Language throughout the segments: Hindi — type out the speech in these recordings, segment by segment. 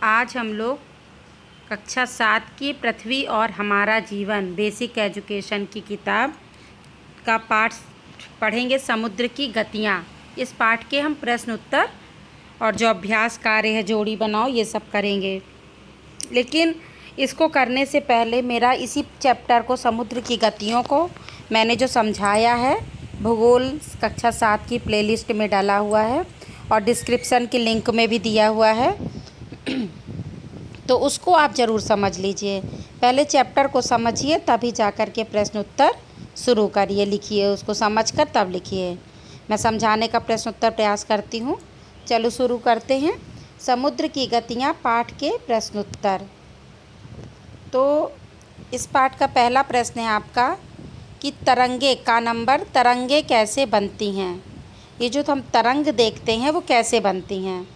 आज हम लोग कक्षा 7 की पृथ्वी और हमारा जीवन बेसिक एजुकेशन की किताब का पाठ पढ़ेंगे, समुद्र की गतियाँ। इस पाठ के हम प्रश्न उत्तर और जो अभ्यास कार्य है, जोड़ी बनाओ, ये सब करेंगे। लेकिन इसको करने से पहले मेरा इसी चैप्टर को, समुद्र की गतियों को, मैंने जो समझाया है भूगोल कक्षा 7 की प्लेलिस्ट में डाला हुआ है और डिस्क्रिप्शन की लिंक में भी दिया हुआ है। तो उसको आप ज़रूर समझ लीजिए। पहले चैप्टर को समझिए, तभी जा कर के प्रश्न उत्तर शुरू करिए, लिखिए, उसको समझकर तब लिखिए। मैं समझाने का प्रश्न उत्तर प्रयास करती हूँ। चलो शुरू करते हैं। समुद्र की गतियाँ पाठ के प्रश्न उत्तर। तो इस पाठ का पहला प्रश्न है आपका कि तरंगे का नंबर, तरंगे कैसे बनती हैं। ये जो हम तरंग देखते हैं वो कैसे बनती हैं।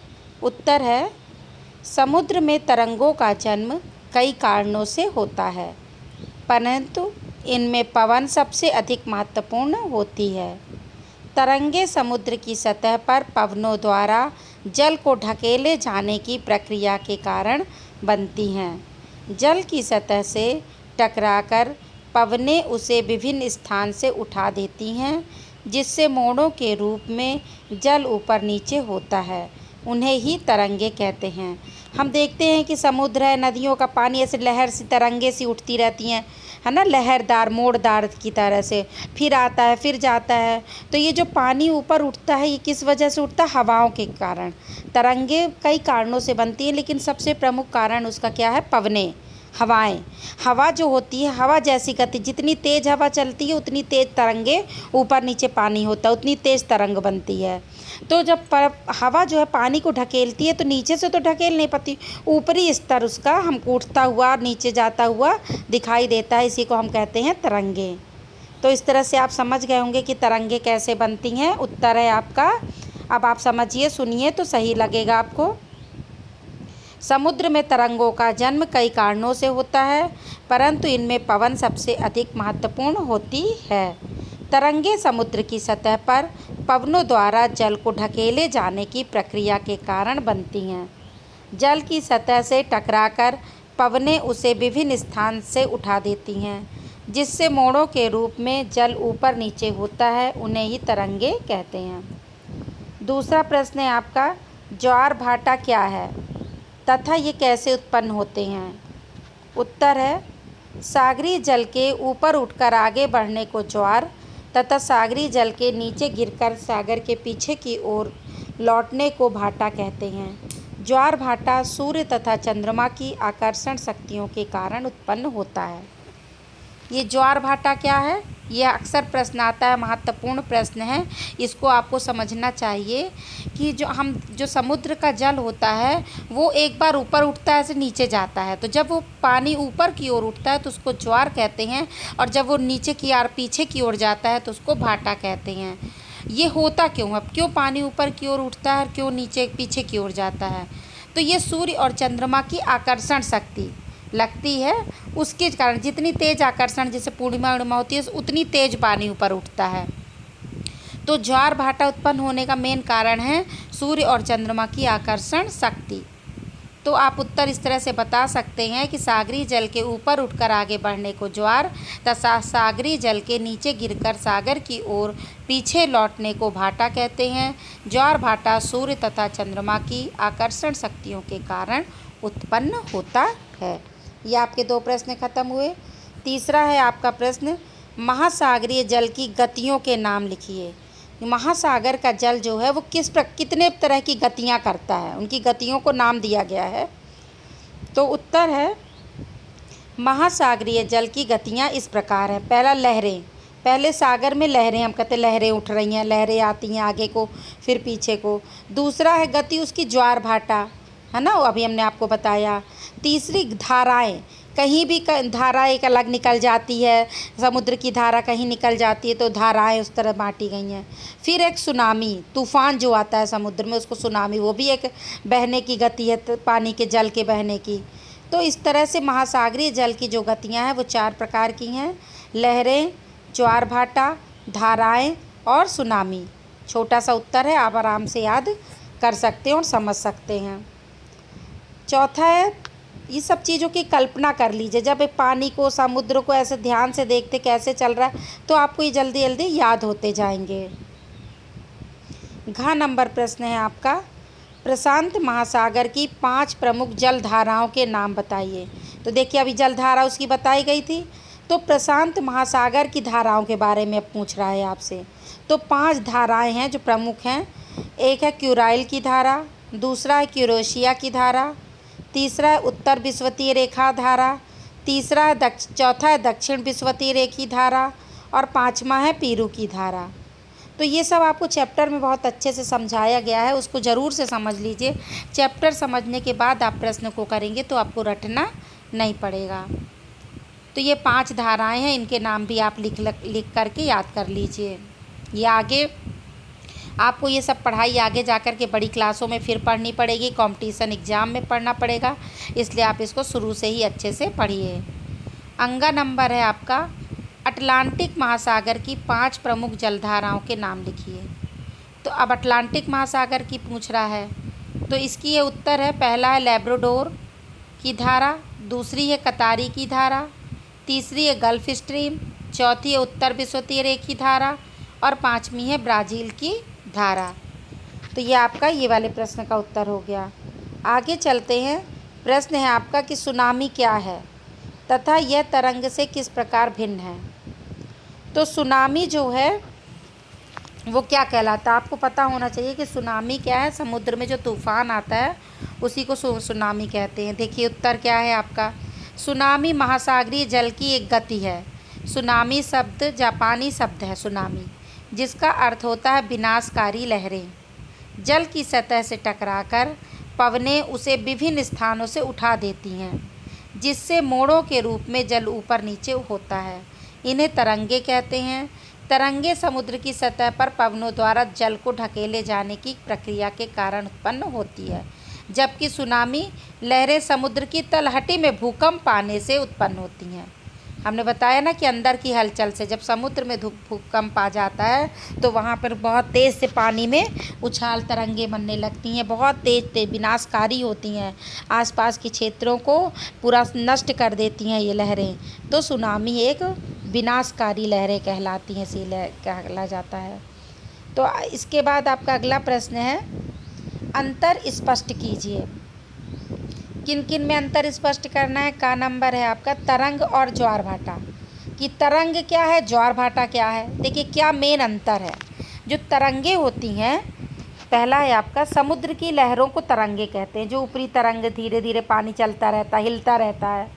उत्तर है, समुद्र में तरंगों का जन्म कई कारणों से होता है, परंतु इनमें पवन सबसे अधिक महत्वपूर्ण होती है। तरंगे समुद्र की सतह पर पवनों द्वारा जल को ढकेले जाने की प्रक्रिया के कारण बनती हैं। जल की सतह से टकराकर पवनें उसे विभिन्न स्थान से उठा देती हैं, जिससे मोड़ों के रूप में जल ऊपर नीचे होता है। उन्हें ही तरंगे कहते हैं। हम देखते हैं कि समुद्र है, नदियों का पानी ऐसे लहर सी, तरंगे सी उठती रहती हैं, है ना, लहरदार मोड़दार की तरह से, फिर आता है फिर जाता है। तो ये जो पानी ऊपर उठता है, ये किस वजह से उठता है? हवाओं के कारण। तरंगे कई कारणों से बनती हैं, लेकिन सबसे प्रमुख कारण उसका क्या है? पवनें, हवाएं। हवा जो होती है, हवा जैसी गति, जितनी तेज़ हवा चलती है उतनी तेज़ तरंगे, ऊपर नीचे पानी होता है उतनी तेज़ तरंग बनती है। तो जब हवा जो है पानी को ढकेलती है तो नीचे से तो ढकेल नहीं पाती, ऊपरी स्तर उसका हमको उठता हुआ नीचे जाता हुआ दिखाई देता है। इसी को हम कहते हैं तरंगे। तो इस तरह से आप समझ गए होंगे कि तरंगे कैसे बनती हैं। उत्तर है आपका। अब आप समझिए, सुनिए तो सही लगेगा आपको। समुद्र में तरंगों का जन्म कई कारणों से होता है, परंतु इनमें पवन सबसे अधिक महत्वपूर्ण होती है। तरंगे समुद्र की सतह पर पवनों द्वारा जल को ढकेले जाने की प्रक्रिया के कारण बनती हैं। जल की सतह से टकराकर पवनें उसे विभिन्न स्थान से उठा देती हैं, जिससे मोड़ों के रूप में जल ऊपर नीचे होता है। उन्हें ही तरंगे कहते हैं। दूसरा प्रश्न है आपका, ज्वार भाटा क्या है तथा ये कैसे उत्पन्न होते हैं। उत्तर है, सागरीय जल के ऊपर उठकर आगे बढ़ने को ज्वार तथा सागरीय जल के नीचे गिरकर सागर के पीछे की ओर लौटने को भाटा कहते हैं। ज्वार भाटा सूर्य तथा चंद्रमा की आकर्षण शक्तियों के कारण उत्पन्न होता है। ये ज्वार भाटा क्या है? यह अक्सर प्रश्न आता है, महत्वपूर्ण प्रश्न है। इसको आपको समझना चाहिए कि जो समुद्र का जल होता है वो एक बार ऊपर उठता है, ऐसे नीचे जाता है। तो जब वो पानी ऊपर की ओर उठता है तो उसको ज्वार कहते हैं, और जब वो नीचे की ओर पीछे की ओर जाता है तो उसको भाटा कहते हैं। ये होता क्यों? अब क्यों पानी ऊपर की ओर उठता है और क्यों नीचे पीछे की ओर जाता है? तो ये सूर्य और चंद्रमा की आकर्षण शक्ति लगती है, उसके कारण जितनी तेज आकर्षण, जैसे पूर्णिमा उर्णिमा होती है, उतनी तेज पानी ऊपर उठता है। तो ज्वार भाटा उत्पन्न होने का मेन कारण है सूर्य और चंद्रमा की आकर्षण शक्ति। तो आप उत्तर इस तरह से बता सकते हैं कि सागरीय जल के ऊपर उठकर आगे बढ़ने को ज्वार तथा सागरीय जल के नीचे गिरकर सागर की ओर पीछे लौटने को भाटा कहते हैं। ज्वार भाटा सूर्य तथा चंद्रमा की आकर्षण शक्तियों के कारण उत्पन्न होता है। ये आपके दो प्रश्न खत्म हुए। तीसरा है आपका प्रश्न, महासागरीय जल की गतियों के नाम लिखिए। महासागर का जल जो है वो कितने तरह की गतियाँ करता है, उनकी गतियों को नाम दिया गया है। तो उत्तर है, महासागरीय जल की गतियाँ इस प्रकार है। पहला, लहरें। पहले सागर में लहरें, हम कहते हैं लहरें उठ रही हैं, लहरें आती हैं आगे को फिर पीछे को। दूसरा है गति उसकी ज्वार भाटा, है ना, अभी हमने आपको बताया। तीसरी, धाराएं। कहीं भी धारा एक अलग निकल जाती है, समुद्र की धारा कहीं निकल जाती है तो धाराएं उस तरह बांटी गई हैं। फिर एक सुनामी, तूफान जो आता है समुद्र में उसको सुनामी, वो भी एक बहने की गति है, पानी के जल के बहने की। तो इस तरह से महासागरीय जल की जो गतियाँ हैं वो 4 प्रकार की हैं: लहरें, ज्वार भाटा, धाराएं और सुनामी। छोटा सा उत्तर है, आप आराम से याद कर सकते हैं और समझ सकते हैं। चौथा है, ये सब चीज़ों की कल्पना कर लीजिए। जब एक पानी को, समुद्र को ऐसे ध्यान से देखते कैसे चल रहा है, तो आपको ये जल्दी जल्दी याद होते जाएंगे। घ नंबर प्रश्न है आपका, प्रशांत महासागर की 5 प्रमुख जल धाराओं के नाम बताइए। तो देखिए अभी जल धारा उसकी बताई गई थी, तो प्रशांत महासागर की धाराओं के बारे में अब पूछ रहा है आपसे। तो 5 धाराएं हैं जो प्रमुख हैं। एक है क्यूराइल की धारा, दूसरा है क्यूरोशिया की धारा, तीसरा है उत्तर विषुवतीय रेखा धारा, चौथा है दक्षिण विषुवतीय रेखी धारा, और 5वां है पीरू की धारा। तो ये सब आपको चैप्टर में बहुत अच्छे से समझाया गया है, उसको ज़रूर से समझ लीजिए। चैप्टर समझने के बाद आप प्रश्न को करेंगे तो आपको रटना नहीं पड़ेगा। तो ये 5 धाराएं हैं, इनके नाम भी आप लिख करके याद कर लीजिए। ये आगे आपको ये सब पढ़ाई आगे जाकर के बड़ी क्लासों में फिर पढ़नी पड़ेगी, कंपटीशन एग्ज़ाम में पढ़ना पड़ेगा, इसलिए आप इसको शुरू से ही अच्छे से पढ़िए। अंगा नंबर है आपका, अटलांटिक महासागर की 5 प्रमुख जलधाराओं के नाम लिखिए। तो अब अटलांटिक महासागर की पूछ रहा है, तो इसकी ये उत्तर है, पहला है लैब्राडोर की धारा, दूसरी है कतारी की धारा, तीसरी है गल्फ स्ट्रीम, चौथी है उत्तर विषुवतीय रेखी धारा, और 5वीं है ब्राज़ील की धारा। तो ये आपका ये वाले प्रश्न का उत्तर हो गया। आगे चलते हैं। प्रश्न है आपका कि सुनामी क्या है तथा यह तरंग से किस प्रकार भिन्न है। तो सुनामी जो है वो क्या कहलाता है, आपको पता होना चाहिए कि सुनामी क्या है। समुद्र में जो तूफान आता है उसी को सुनामी कहते हैं। देखिए उत्तर क्या है आपका, सुनामी महासागरीय जल की एक गति है। सुनामी शब्द जापानी शब्द है सुनामी, जिसका अर्थ होता है विनाशकारी लहरें। जल की सतह से टकराकर पवनें उसे विभिन्न स्थानों से उठा देती हैं, जिससे मोड़ों के रूप में जल ऊपर नीचे होता है। इन्हें तरंगे कहते हैं। तरंगे समुद्र की सतह पर पवनों द्वारा जल को ढकेले जाने की प्रक्रिया के कारण उत्पन्न होती है, जबकि सुनामी लहरें समुद्र की तलहटी में भूकंप आने से उत्पन्न होती हैं। हमने बताया ना कि अंदर की हलचल से जब समुद्र में भूकंप आ जाता है तो वहाँ पर बहुत तेज़ से पानी में उछाल तरंगे बनने लगती हैं, बहुत तेज़ विनाशकारी होती हैं, आसपास के क्षेत्रों को पूरा नष्ट कर देती हैं ये लहरें। तो सुनामी एक विनाशकारी लहरें कहलाती हैं, कहला जाता है। तो इसके बाद आपका अगला प्रश्न है, अंतर स्पष्ट कीजिए। किन किन में अंतर स्पष्ट करना है। का नंबर है आपका, तरंग और ज्वार भाटा। कि तरंग क्या है, ज्वार भाटा क्या है। देखिए क्या मेन अंतर है। जो तरंगे होती हैं, पहला है आपका, समुद्र की लहरों को तरंगे कहते हैं, जो ऊपरी तरंग धीरे धीरे पानी चलता रहता है, हिलता रहता है।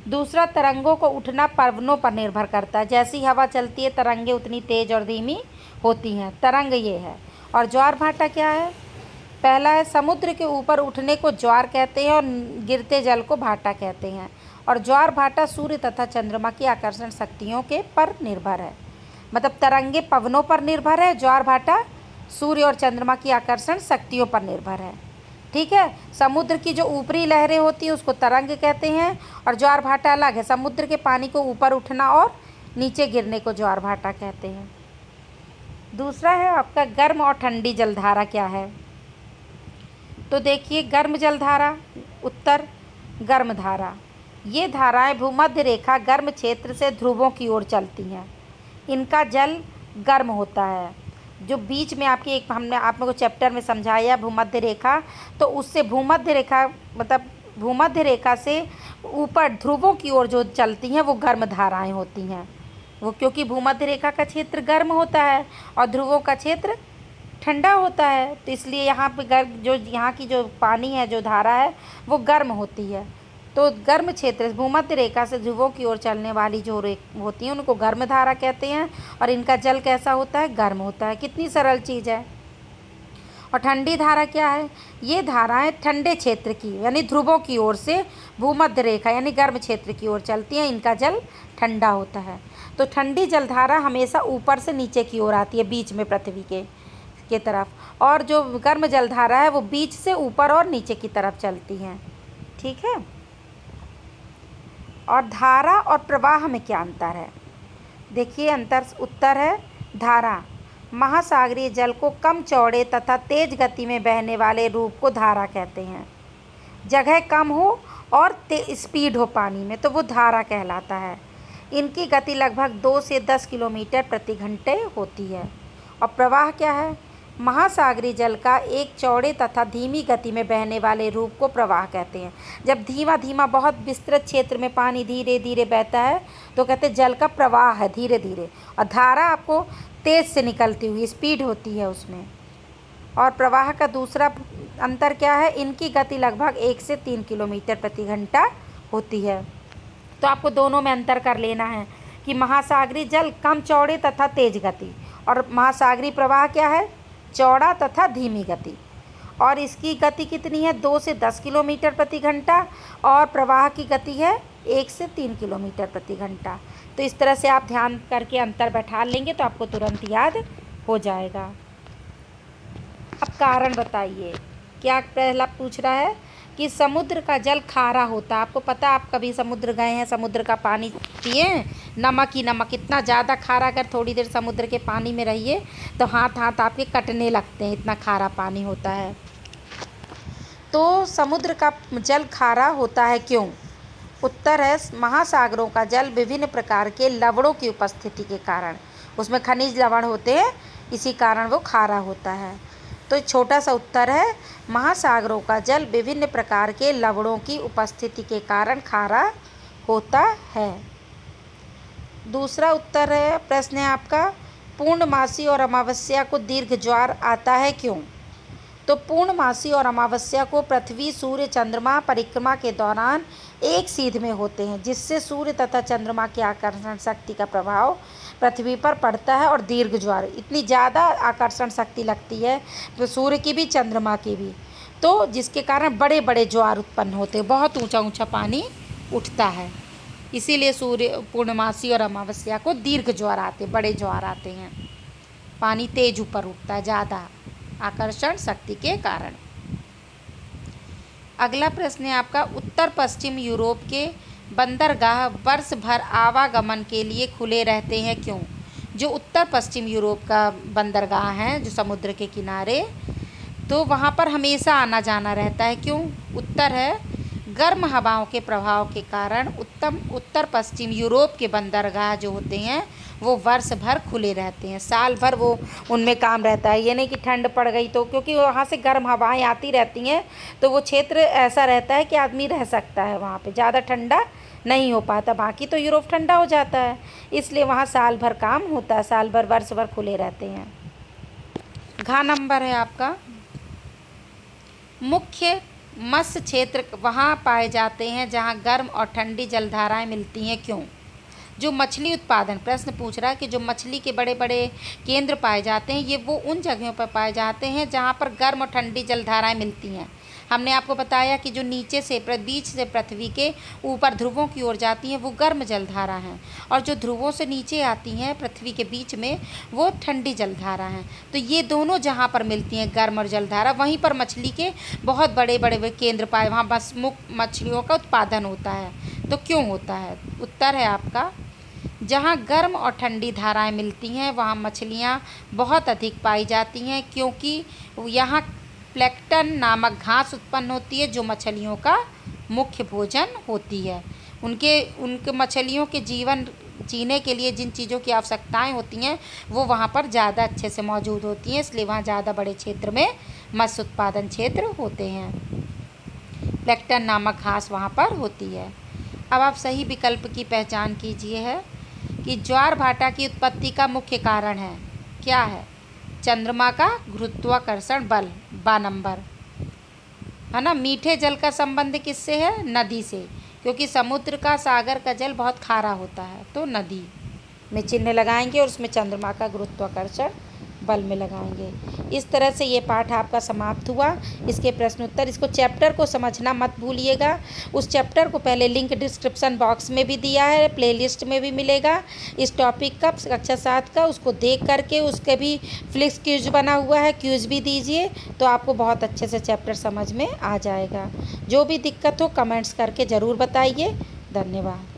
दूसरा, तरंगों को उठना पवनों पर निर्भर करता है, जैसी हवा चलती है तरंगे उतनी तेज और धीमी होती हैं, तरंग ये है। और ज्वार भाटा क्या है, पहला है, समुद्र के ऊपर उठने को ज्वार कहते हैं और गिरते जल को भाटा कहते हैं। और ज्वार भाटा सूर्य तथा चंद्रमा की आकर्षण शक्तियों के पर निर्भर है। मतलब तरंगे पवनों पर निर्भर है, ज्वार भाटा सूर्य और चंद्रमा की आकर्षण शक्तियों पर निर्भर है। ठीक है, समुद्र की जो ऊपरी लहरें होती हैं उसको तरंग कहते हैं, और ज्वार भाटा अलग है, समुद्र के पानी को ऊपर उठना और नीचे गिरने को ज्वार भाटा कहते हैं। दूसरा है आपका, गर्म और ठंडी जलधारा क्या है। तो देखिए गर्म जलधारा, उत्तर गर्म धारा। ये धाराएं भूमध्य रेखा गर्म क्षेत्र से ध्रुवों की ओर चलती हैं। इनका जल गर्म होता है। जो बीच में आपकी एक हमने आप लोगों को चैप्टर में समझाया भूमध्य रेखा, तो उससे भूमध्य रेखा मतलब भूमध्य रेखा से ऊपर ध्रुवों की ओर जो चलती हैं वो गर्म धाराएं होती हैं। वो क्योंकि भूमध्य रेखा का क्षेत्र गर्म होता है और ध्रुवों का क्षेत्र ठंडा होता है, तो इसलिए यहाँ पे जो यहाँ की जो पानी है, जो धारा है वो गर्म होती है। तो गर्म क्षेत्र भूमध्य रेखा से ध्रुवों की ओर चलने वाली जो होती हैं उनको गर्म धारा कहते हैं, और इनका जल कैसा होता है, गर्म होता है। कितनी सरल चीज़ है। और ठंडी धारा क्या है, ये धाराएं ठंडे क्षेत्र की यानी ध्रुवों की ओर से भूमध्य रेखा यानी गर्म क्षेत्र की ओर चलती हैं, इनका जल ठंडा होता है। तो ठंडी जलधारा हमेशा ऊपर से नीचे की ओर आती है, बीच में पृथ्वी के तरफ, और जो गर्म जलधारा है वो बीच से ऊपर और नीचे की तरफ चलती हैं। ठीक है। और धारा और प्रवाह में क्या अंतर है। देखिए उत्तर है, धारा महासागरीय जल को कम चौड़े तथा तेज गति में बहने वाले रूप को धारा कहते हैं, जगह कम हो और स्पीड हो पानी में तो वो धारा कहलाता है। इनकी गति लगभग 2 से 10 किलोमीटर प्रति घंटे होती है। और प्रवाह क्या है? महासागरीय जल का एक चौड़े तथा धीमी गति में बहने वाले रूप को प्रवाह कहते हैं। जब धीमा धीमा बहुत विस्तृत क्षेत्र में पानी धीरे धीरे बहता है तो कहते हैं जल का प्रवाह है, धीरे धीरे। और धारा आपको तेज़ से निकलती हुई स्पीड होती है उसमें। और प्रवाह का दूसरा अंतर क्या है? इनकी गति लगभग 1 से 3 किलोमीटर प्रति घंटा होती है। तो आपको दोनों में अंतर कर लेना है कि महासागरीय जल कम चौड़े तथा तेज गति, और महासागरीय प्रवाह क्या है? चौड़ा तथा धीमी गति। और इसकी गति कितनी है? 2 से 10 किलोमीटर प्रति घंटा, और प्रवाह की गति है 1 से 3 किलोमीटर प्रति घंटा। तो इस तरह से आप ध्यान करके अंतर बैठा लेंगे तो आपको तुरंत याद हो जाएगा। अब कारण बताइए। क्या पहला पूछ रहा है कि समुद्र का जल खारा होता है। आपको पता, आप कभी समुद्र गए हैं, समुद्र का पानी पिए, नमक ही नमक, इतना ज़्यादा खारा। अगर थोड़ी देर समुद्र के पानी में रहिए तो हाथ आपके कटने लगते हैं, इतना खारा पानी होता है। तो समुद्र का जल खारा होता है क्यों? उत्तर है महासागरों का जल विभिन्न प्रकार के लवणों की उपस्थिति के कारण, उसमें खनिज लवण होते हैं, इसी कारण वो खारा होता है। तो छोटा सा उत्तर है महासागरों का जल विभिन्न प्रकार के लवणों की उपस्थिति के कारण खारा होता है। दूसरा उत्तर है, प्रश्न है आपका, पूर्णमासी और अमावस्या को दीर्घ ज्वार आता है क्यों? तो पूर्णमासी और अमावस्या को पृथ्वी सूर्य चंद्रमा परिक्रमा के दौरान एक सीध में होते हैं, जिससे सूर्य तथा चंद्रमा की आकर्षण शक्ति का प्रभाव पृथ्वी पर पड़ता है और दीर्घ ज्वार, इतनी ज़्यादा आकर्षण शक्ति लगती है तो सूर्य की भी चंद्रमा की भी, तो जिसके कारण बड़े बड़े ज्वार उत्पन्न होते हैं, बहुत ऊंचा ऊंचा पानी उठता है। इसीलिए सूर्य पूर्णमासी और अमावस्या को दीर्घ ज्वार आते, बड़े ज्वार आते हैं, पानी तेज ऊपर उठता है ज़्यादा आकर्षण शक्ति के कारण। अगला प्रश्न है आपका, उत्तर पश्चिम यूरोप के बंदरगाह वर्ष भर आवागमन के लिए खुले रहते हैं क्यों? जो उत्तर पश्चिम यूरोप का बंदरगाह हैं, जो समुद्र के किनारे, तो वहाँ पर हमेशा आना जाना रहता है क्यों? उत्तर है गर्म हवाओं के प्रभाव के कारण उत्तर पश्चिम यूरोप के बंदरगाह जो होते हैं वो वर्ष भर खुले रहते हैं, साल भर वो उनमें काम रहता है। ये नहीं कि ठंड पड़ गई तो, क्योंकि वहाँ से गर्म हवाएं आती रहती हैं तो वो क्षेत्र ऐसा रहता है कि आदमी रह सकता है वहाँ पे, ज़्यादा ठंडा नहीं हो पाता। बाकी तो यूरोप ठंडा हो जाता है, इसलिए वहाँ साल भर काम होता है, साल भर वर्ष भर खुले रहते हैं। घ नंबर है आपका, मुख्य मत्स्य क्षेत्र वहाँ पाए जाते हैं जहाँ गर्म और ठंडी जलधाराएं मिलती हैं क्यों? जो मछली उत्पादन, प्रश्न पूछ रहा है कि जो मछली के बड़े बड़े केंद्र पाए जाते हैं ये वो उन जगहों पर पाए जाते हैं जहाँ पर गर्म और ठंडी जलधाराएं मिलती हैं। हमने आपको बताया कि जो नीचे से बीच से पृथ्वी के ऊपर ध्रुवों की ओर जाती हैं वो गर्म जलधारा हैं, और जो ध्रुवों से नीचे आती हैं पृथ्वी के बीच में वो ठंडी जलधारा हैं। तो ये दोनों जहाँ पर मिलती हैं गर्म और जलधारा, वहीं पर मछली के बहुत बड़े बड़े केंद्र पाए, वहाँ बस मछलियों का उत्पादन होता है। तो क्यों होता है? उत्तर है आपका, जहाँ गर्म और ठंडी धाराएं मिलती हैं वहाँ मछलियाँ बहुत अधिक पाई जाती हैं, क्योंकि यहाँ प्लैंकटन नामक घास उत्पन्न होती है जो मछलियों का मुख्य भोजन होती है। उनके मछलियों के जीवन जीने के लिए जिन चीज़ों की आवश्यकताएं होती हैं वो वहाँ पर ज़्यादा अच्छे से मौजूद होती हैं, इसलिए वहाँ ज़्यादा बड़े क्षेत्र में मत्स्य उत्पादन क्षेत्र होते हैं। प्लैंकटन नामक घास वहाँ पर होती है। अब आप सही विकल्प की पहचान कीजिए है कि ज्वार भाटा की उत्पत्ति का मुख्य कारण है, क्या है? चंद्रमा का गुरुत्वाकर्षण बल, बा नंबर है ना। मीठे जल का संबंध किससे है? नदी से, क्योंकि समुद्र का सागर का जल बहुत खारा होता है, तो नदी में चिन्ह लगाएंगे और उसमें चंद्रमा का गुरुत्वाकर्षण बल में लगाएंगे। इस तरह से ये पाठ आपका समाप्त हुआ। इसके प्रश्न उत्तर, इसको चैप्टर को समझना मत भूलिएगा। उस चैप्टर को पहले लिंक डिस्क्रिप्शन बॉक्स में भी दिया है, प्लेलिस्ट में भी मिलेगा इस टॉपिक का, कक्षा 7 का, उसको देख करके उसके भी फ्लिक्स क्यूज बना हुआ है, क्यूज भी दीजिए तो आपको बहुत अच्छे से चैप्टर समझ में आ जाएगा। जो भी दिक्कत हो कमेंट्स करके ज़रूर बताइए। धन्यवाद।